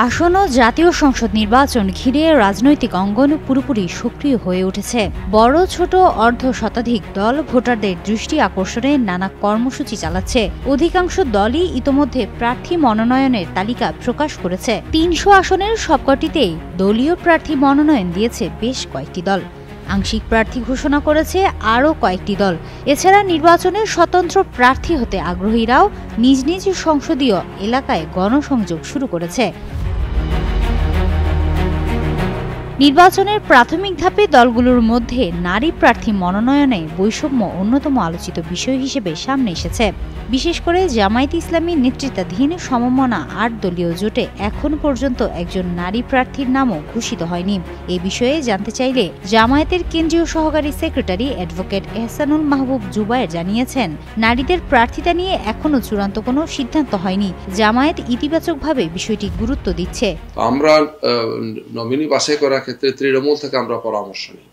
আসন্ন জাতীয় সংসদ নির্বাচন ঘিরে রাজনৈতিক অঙ্গন পুরোপুরি সক্রিয় হয়ে উঠেছে। বড় ছোট অর্ধ শতাধিক দল ভোটারদের দৃষ্টি আকর্ষণে নানা কর্মসূচি চালাচ্ছে। অধিকাংশ দলই ইতোমধ্যে প্রার্থী মনোনয়নের তালিকা প্রকাশ করেছে। ৩০০ আসনের সবকটিতেই দলীয় প্রার্থী মনোনয়ন দিয়েছে বেশ কয়েকটি দল। আংশিক প্রার্থী ঘোষণা করেছে আরও কয়েকটি দল। এছাড়া নির্বাচনে স্বতন্ত্র প্রার্থী হতে আগ্রহীরাও নিজ নিজ সংসদীয় এলাকায় গণসংযোগ শুরু করেছে। নির্বাচনের প্রাথমিক ধাপে দলগুলোর মধ্যে নারী প্রার্থী মনোনয়নে বৈষম্য অন্যতম আলোচিত বিষয় হিসেবে সামনে এসেছে। বিশেষ করে জামায়াতে ইসলামী নেতৃত্বাধীন সমমনা ৮ দলীয় জোটে এখন পর্যন্ত একজন নারী প্রার্থীর নামও ঘোষিত হয়নি। এ বিষয়ে জানতে চাইলে জামায়াতের কেন্দ্রীয় সহকারী সেক্রেটারি অ্যাডভোকেট এহসানুল মাহবুব জুবায়ের জানিয়েছেন, নারীদের প্রার্থিতা নিয়ে এখনো চূড়ান্ত কোনো সিদ্ধান্ত হয়নি। জামায়াত ইতিবাচকভাবে বিষয়টি গুরুত্ব দিচ্ছে। আমরা নমিনি বাছাই করার ক্ষেত্রে তৃণমূল থেকে আমরা পরামর্শ নিই,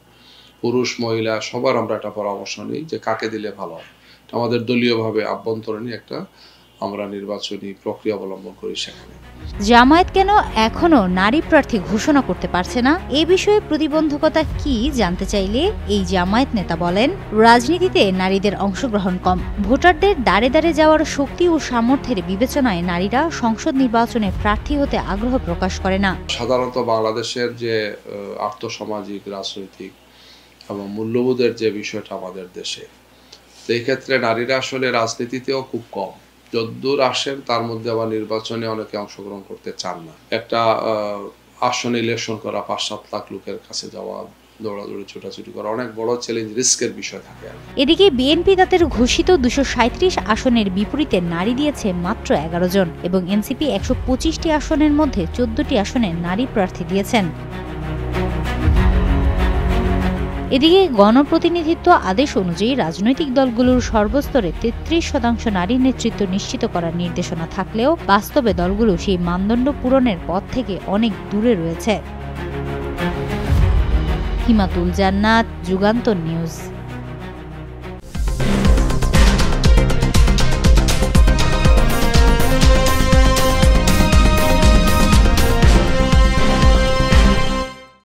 পুরুষ মহিলা সবার আমরা একটা পরামর্শ নিই যে কাকে দিলে ভালো হয়। আমাদের দলীয়ভাবে আভ্যন্তরীণ একটা আমরা নির্বাচনী প্রক্রিয়া অবলম্বন করি। সেখানে জামায়াত কেন এখনো নারী প্রার্থী ঘোষণা করতে পারছে না, এ বিষয়ে প্রতিবন্ধকতা কি জানতে চাইলে এই জামায়াত নেতা বলেন, রাজনীতিতে নারীদের অংশগ্রহণ কম। ভোটারদের দাঁড়ে দাঁড়ে যাওয়ার শক্তি ও সামর্থ্যের বিবেচনায় নারীরা সংসদ নির্বাচনে প্রার্থী হতে আগ্রহ প্রকাশ করে না। সাধারণত বাংলাদেশের যে আর্থসামাজিক, রাজনৈতিক এবং মূল্যবোধের যে বিষয়টা আমাদের দেশে, এই ক্ষেত্রে নারীরা আসলে রাজনীতিতেও খুব কম। যদ্দূর আসেন তার মধ্যে আবার নির্বাচনে অনেকে অংশগ্রহণ করতে চান না। একটা আসন ইলেকশন করা ৫-৭ লাখ লোকের কাছে যাওয়া, দৌড়াদৌড়ি ছোটাছুটি করা অনেক বড় চ্যালেঞ্জ, রিস্কের বিষয় থাকে। এদিকে বিএনপি তাদের ঘোষিত ২৩৭ আসনের বিপরীতে নারী দিয়েছে মাত্র ১১ জন এবং এনসিপি ১২৫টি আসনের মধ্যে ১৪টি আসনে নারী প্রার্থী দিয়েছেন। এদিকে গণপ্রতিনিধিত্ব আদেশ অনুযায়ী রাজনৈতিক দলগুলোর সর্বস্তরে ৩৩% নারীর নেতৃত্ব নিশ্চিত করার নির্দেশনা থাকলেও বাস্তবে দলগুলো সেই মানদণ্ড পূরণের পথ থেকে অনেক দূরে রয়েছে। হিমাতুল জান্নাত, যুগান্তর নিউজ।